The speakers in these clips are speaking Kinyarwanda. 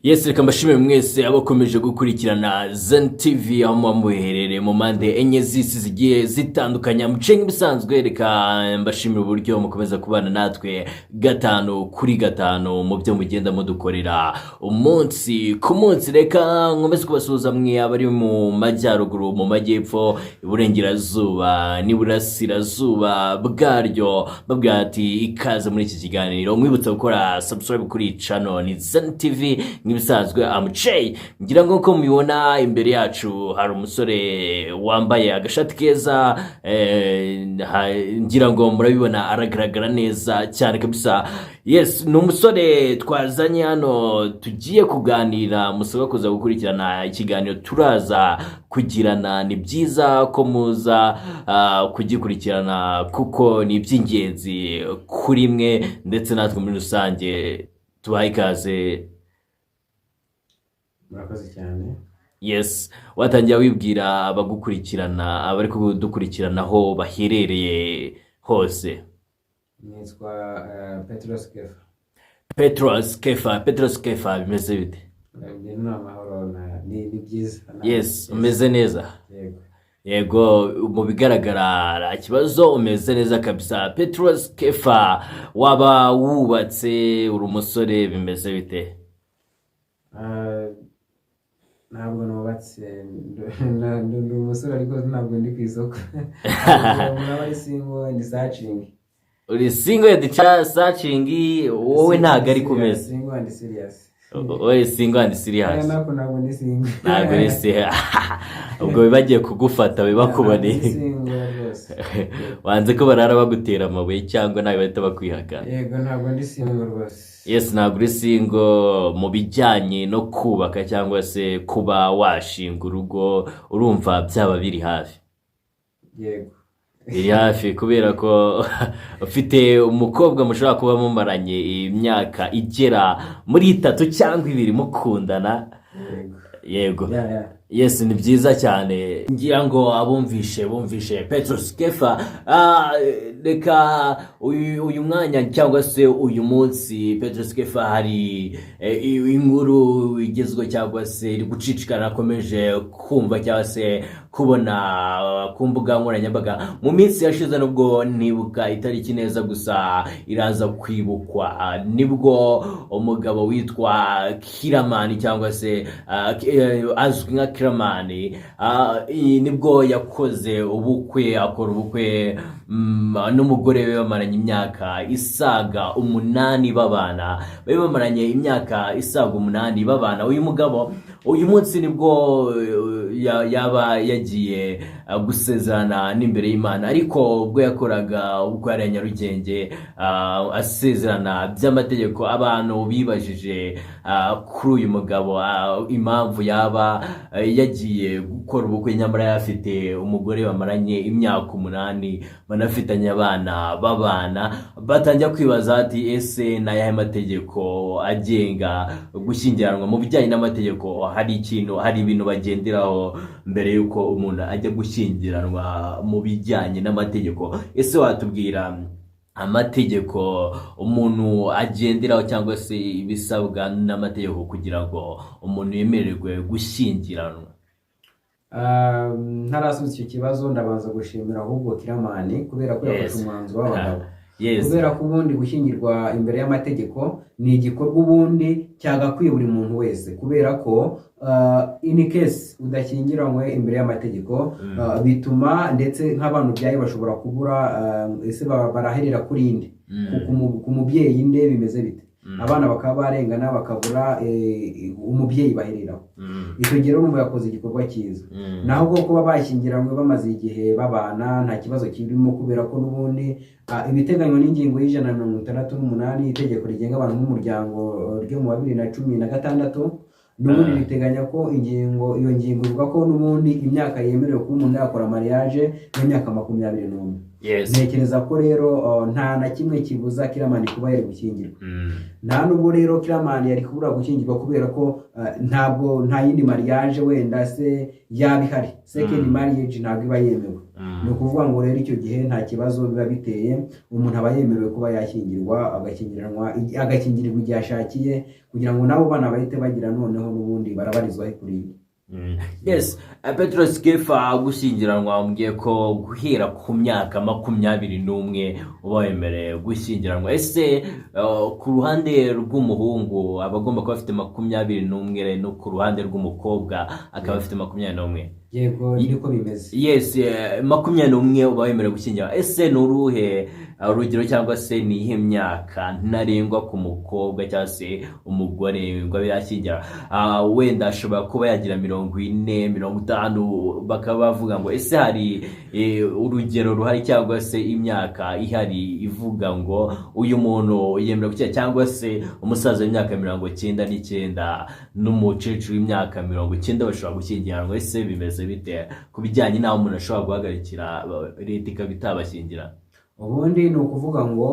Yes, reka mbashimire mwese abakomeje gukurikirana Zen TV aho muherereye mu mande enye z'isi zigiye zitandukanye mucenga ibisanzwe. Reka mbashimire uburyo mukomeza kubana natwe gatanu kuri gatanu mu byo mugenda mudukorera umunsi ku munsi. Reka nkomeze kubasuhuza mwe abari mu majyaruguru, mu majyepfo, iburengerazuba n'iburasirazuba bwaryo, babwira ati ikaze muri iki kiganiro. Mwibutsa gukora subscribe kuri channel ni Zen TV nk'ibisanzwe. Amucey ngira ngo ko mubibona imbere yacu hari umusore wambaye agashati keza, ngira ngo murabibona aragaragara neza cyane kabisa. Yes, ni umusore twazanye hano tugiye kuganira, musaba kuza gukurikirana ikiganiro turaza kugirana. Ni byiza ko muza kugikurikirana kuko ni iby'ingenzi kuri mwe ndetse natwe muri rusange. Tubahe ikaze. Murakoze cyane. Yes, watangira wibwira abagukurikirana, abari kudukurikirana aho baherereye hose. Nitwa Petros Kefa. Petros Kefa, bimeze bite? Ndi n'amahoro ni byiza. Yes, umeze neza. Yego. Yego, mu bigaragara ikibazo umeze neza kabisa. Petros Kefa, waba wubatse, uri umusore, bimeze bite? Ntabwo nubatse, ndi umusore ariko ntabwo ndi ku isoko. Muri single ndi searching. Uri single and searching, wowe ntago ari kumeze. Single and serious. Wowe single and serious. Ntabwo ndi single. Ntabwo ari se. Ubwo bibagiye kugufata bibakubane. Wanze ko barara bagutera amabuye cyangwa nawe bahita bakwihakana? Yego, ntabwo ndi single rwose. Yes, ntabwo uri single. Mu bijyanye no kubaka cyangwa se kuba washinga urugo, urumva byaba biri hafi? Yego. Biri hafi kubera ko ufite umukobwa mushobora kuba mumaranye imyaka igera muri 3 cyangwa 2 mukundana. Yego. Yes, ni byiza cyane. Ngira ngo bumvishe Petros Kefa. Reka uyu mwanya cyangwa se uyu munsi Petros Kefa hari inkuru igezwe cyangwa se iri gucicikana akomeje kumva cyangwa se kubona ku mbuga nkoranyambaga. Mu minsi yashize nubwo nibuka itariki neza gusa iraza kwibukwa, nibwo umugabo witwa Kiramani cyangwa se azwi nka Kiramani, nibwo yakoze ubukwe, akora ubukwe n'umugore we bamaranye imyaka isaga 8 babana. Bamaranye imyaka isaga 8 babana. Uyu mugabo uyu munsi nibwo yaba yagiye gusezerana n'imbere y'Imana, ariko ubwo yakoraga ubwo yari Nyarugenge asezerana by'amategeko, abantu bibajije kuri uyu mugabo impamvu yaba yagiye gukora ubukwe nyamara yafite umugore bamaranye imyaka 8 banafitanye abana babana. Batangira kwibaza ati ese nayahe mategeko agenga gushyingiranwa? Mu bijyanye n'amategeko hari ibintu bagenderaho mbere yuko umuntu ajya gushyingiranwa mu bijyanye n'amategeko. Ese watubwira amategeko umuntu agenderaho cyangwa se ibisabwa n'amategeko kugira ngo umuntu yemererwe gushyingiranwa? Ntarasubiza icyo kibazo, ndabanza gushimira ahubwo Kiramani kubera ko yafashe umwanzuro w'abagabo. Yes. Kubera ko ubundi gushyingirwa imbere y'amategeko ni igikorwa ubundi cyagakwiye buri muntu wese, kubera ko in case udashyingiranywe imbere y'amategeko bituma ndetse nk'abantu byaye bashobora kubura ese baraherera kuri inde, ku mubyeyi inde bimeze bite, abana bakaba barengana bakabura umubyeyi bahereraho. Icyo gihe rero yakoze igikorwa cyiza. Naho bwo kuba bashyingiranywe bamaze igihe babana nta kibazo kirimo, kubera ko n'ubundi ibiteganywa n'ingingo y'168 itegeko rigenga abantu nk'umuryango ryo mu 2016 n'ubundi riteganya ko iyo ngingo ivuga ko n'ubundi imyaka yemerewe kuba umuntu yakora mariage n'imyaka 21. Yes. ntekereza ko rero nta na kimwe kibuza Kiramani kuba yari gushyingirwa. Nta nubwo rero Kiramani yari kubura gushyingirwa kubera ko nta yindi mariage wenda se yaba ihari, second marriage ntabwo iba yemewe. Ni ukuvuga ngo rero icyo gihe nta kibazo biba biteye, umuntu aba yemerewe kuba yashyingirwa, agashyingirirwa igihe ashakiye, kugira ngo nabo bana bahite bagira noneho n'ubundi barabarizwaho kuri ibi. Yes, Petros Kefa gushyingiranwa wambwiye ko guhera ku myaka 21 uba wemerewe gushyingiranwa. Ese ku ruhande rw'umuhungu aba agomba kuba afite 21 no ku ruhande rw'umukobwa akaba afite 21? Yego, niko bimeze. Yes, 21 uba wemerewe gushyingiranwa. Ese ni uruhe urugero cyangwa se ni ihe myaka ntarengwa ku mukobwa cyangwa se umugore ngo abe yashyingira? Wenda ashobora kuba yagira 40, 50, bakaba bavuga ngo ese hari urugero ruhari cyangwa se imyaka ihari ivuga ngo uyu muntu yemerewe gushyingira, cyangwa se umusaza w'imyaka 99 n'umukecuru w'imyaka 90 bashobora gushyingiranwa? Ese bimeze bite ku bijyanye n'aho umuntu ashobora guhagarikira leta ikaba itabashyingira? Ubundi ni ukuvuga ngo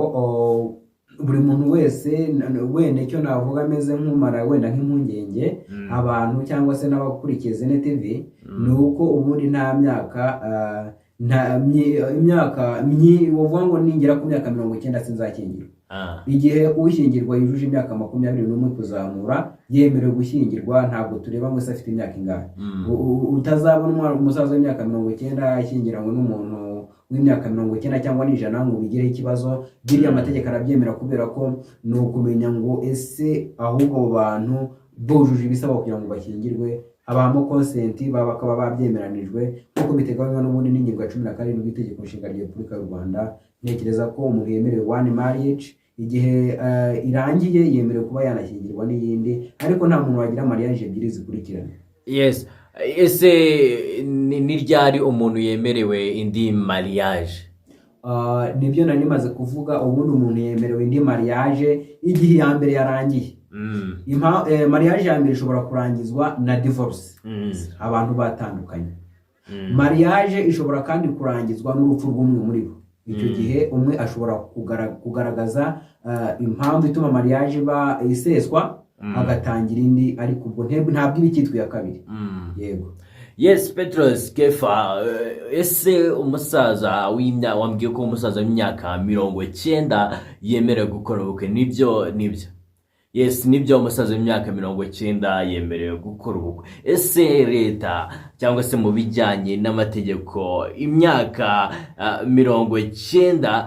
buri muntu wese wenda icyo navuga ameze nk'umara wenda nk'impungenge abantu cyangwa se n'abakurikiye Zene TV, ni uko ubundi nta myaka uvuga ngo ningera ku myaka 90 sinzakingirwa. Igihe ushyingirwa yujuje imyaka 21 kuzamura yemerewe gushyingirwa, ntabwo tureba ngo se afite imyaka ingahe. Utazabona umusaza w'imyaka 90 ashyingiranywe n'umuntu w'imyaka 90 cyangwa 100 ngo bigireho ikibazo. Biriya amategeko arabyemera, kubera ko ni ukumenya ngo ese ahubwo abo bantu bujuje ibisaba kugira ngo bashyingirwe, habamo consent, bakaba babyemeranijwe kuko biteganywa n'ubundi n'ingingo ya 17 y'Itegeko Nshinga rya Repubulika y'u Rwanda. Ntekereza ko umuntu yemerewe one marriage, igihe irangiye yemerewe kuba yanashyingirwa n'iyindi, ariko nta muntu wagira mariage ebyiri zikurikirana. Yes. Ese ni ryari umuntu yemerewe indi mariage? Nibyo nari maze kuvuga, ubundi umuntu yemerewe indi mariage igihe ya mbere yarangiye. Mariage ya mbere ishobora kurangizwa na divorce, abantu batandukanye. Mariage ishobora kandi kurangizwa n'urupfu rw'umwe muri bo. Icyo gihe umwe ashobora kugaragaza impamvu ituma mariage iba iseswa, agatangira indi, ariko ubwo ntabwo ibikitwe ya kabiri. Yego. Yes, Petros Kefa, ese umusaza wambwiye ko umusaza w'imyaka 90 yemerewe gukora ubukwe? Nibyo? Yes, nibyo, umusaza w'imyaka 90 yemerewe gukora ubukwe. Ese leta cyangwa se mu bijyanye n'amategeko imyaka 90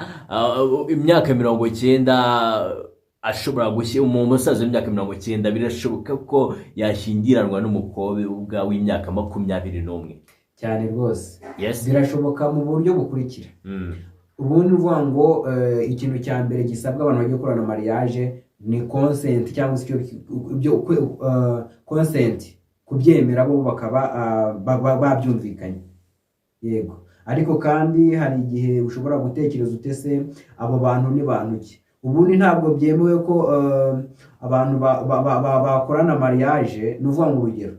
ashobora gushyira umusaza w'imyaka 90 birashoboka ko yashyingiranwa n'umukobwa w'imyaka 21? Cyane rwose. Yes, birashoboka mu buryo bukurikira. Ubundi uvuga ngo ikintu cya mbere gisabwa abantu bagiye gukorana mariage ni consent, cyangwa se consent, kubyemera bo bakaba babyumvikanye. Yego, ariko kandi hari igihe ushobora gutekereza utese abo bantu ni bantu ki. Ubundi ntabwo byemewe ko abantu bakorana mariage. Nuvuga ngo urugero,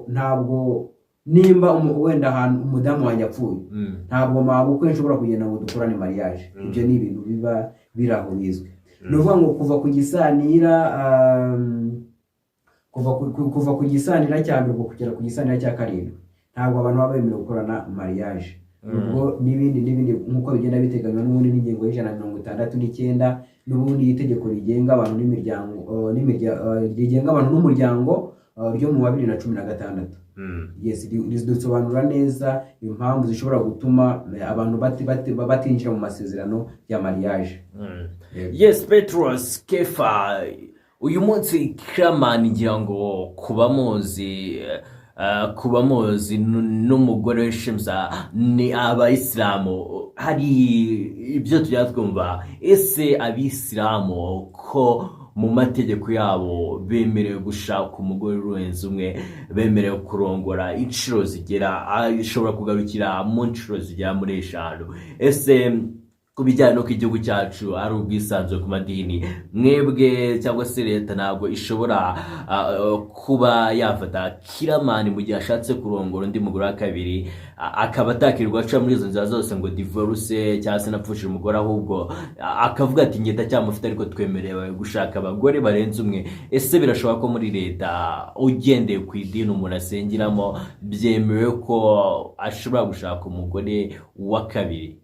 ntabwo nimba wenda ahantu umudamu wanjye apfuye, ntabwo mabukwe nshobora kugenda ngo dukorane mariage. Ibyo ni ibintu biba biraho bizwi. Nuvuga ngo kuva ku gisanira cya mbere kugera ku gisanira cya karindwi ntabwo abantu baba bemerewe gukorana mariage. Ubwo n'ibindi nk'uko bigenda biteganywa n'ubundi n'ingingo y'169 n'ubundi itegeko rigenga abantu n'imiryango rigenga abantu n'umuryango ryo mu 2016. Yes, ridusobanura neza impamvu zishobora gutuma abantu batinjira mu masezerano ya mariage. Yes, Petros Kefa, uyu munsi Kiramani ngira ngo kuba muzi n'umugore Shemsa ni abayisilamu. Hari ibyo tujya twumva, ese abisilamu ko mu mategeko yabo bemerewe gushaka umugore urenze umwe, bemerewe kurongora inshuro zigera, ishobora kugarukira mu nshuro zigera muri 5. Ese ku bijyanye n'uko igihugu cyacu ari ubwisanzure ku madini, mwebwe cyangwa se leta ntabwo ishobora kuba yafata kiramani mu gihe ashatse kurongora undi mugore wa kabiri, akaba atakirirwa aca muri izo nzira zose ngo divorce cyangwa se napfushije umugore, ahubwo akavuga ati ngenda cyamufite ariko twemerewe gushaka abagore barenze umwe. Ese birashoboka ko muri leta ugendeye ku idini umuntu asengeramo byemewe ko ashobora gushaka umugore wa kabiri?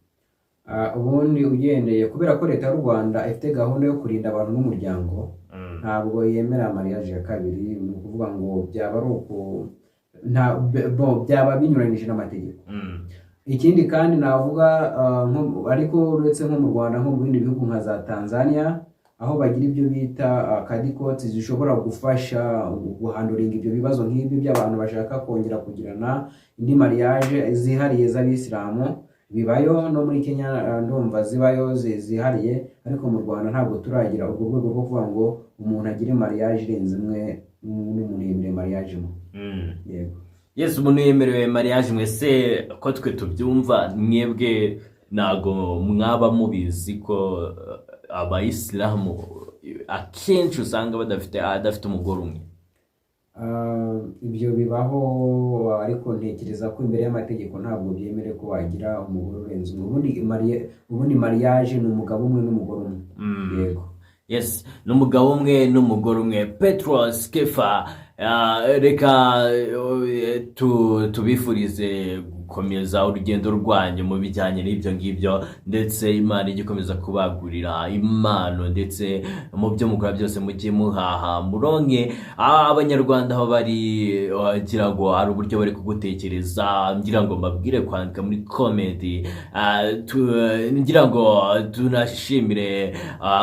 Ubundi ugendeye, kubera ko leta y'u Rwanda ifite gahunda yo kurinda abantu n'umuryango, ntabwo yemera mariage ya kabiri. Ni ukuvuga ngo byaba ari uko byaba binyuranyije n'amategeko. Ikindi kandi navuga ariko uretse nko mu Rwanda, nko mu bindi bihugu nka za Tanzania, aho bagira ibyo bita kadikoti zishobora gufasha guhanduringa ibyo bibazo nk'ibyo by'abantu bashaka kongera kugirana indi mariage zihariye z'abisilamu, bibayo no muri Kenya ndumva zibayo zihariye, ariko mu Rwanda ntabwo turagira urwo rwego rwo kuvuga ngo umuntu agire mariage irenze imwe n'umuntu yemerewe mariage imwe. Yego. Yes, umuntu yemerewe mariage imwe. Se ko twe tubyumva, mwebwe ntago mwaba mubizi ko abayisilamu akenshi usanga adafite umugore umwe? Ibyo bibaho, ariko ntekereza ko imbere y'amategeko ntabwo byemerewe ko wagira umugore urenze umwe. Ubundi mariage ni umugabo umwe n'umugore umwe. Yego. Yes, n'umugabo umwe n'umugore umwe. Petros Kefa, reka tubifurize gukomeza urugendo rwanyu mu bijyanye n'ibyo ngibyo, ndetse Imana igikomeza kubagurira impano, ndetse mu byo mukora byose mujye muhaha muronke. Abanyarwanda aho bari wagira ngo hari uburyo bari kugutekereza, ngira ngo mbabwire kwandika muri comment. Ngira ngo tunashimire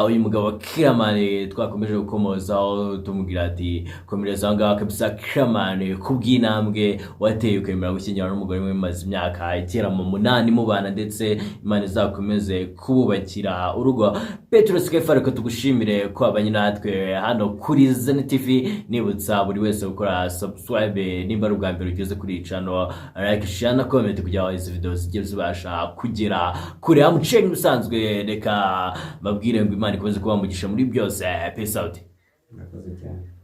uyu mugabo Kiramani twakomeje gukomozaho, tumubwira ati komereza ngaho kabisa Kiramani, kubw'intambwe wateye ukemera gushyingira n'umugore we maze imyaka igera mu 8 mubana, ndetse Imana izakomeze kububakira urugo. Petros Kefa, reka tugushimire ko abanye natwe hano kuri Zen TV. Nibutsa buri wese gukora subscribe nimba ari ubwa mbere ugeze kuri channel, like, share na comment kugira ngo izi video zijye zibasha kugera kure. Amucenga usanzwe, reka babwire ngo Imana ikomeze kubamugisha muri byose. Peace out. Murakoze cyane.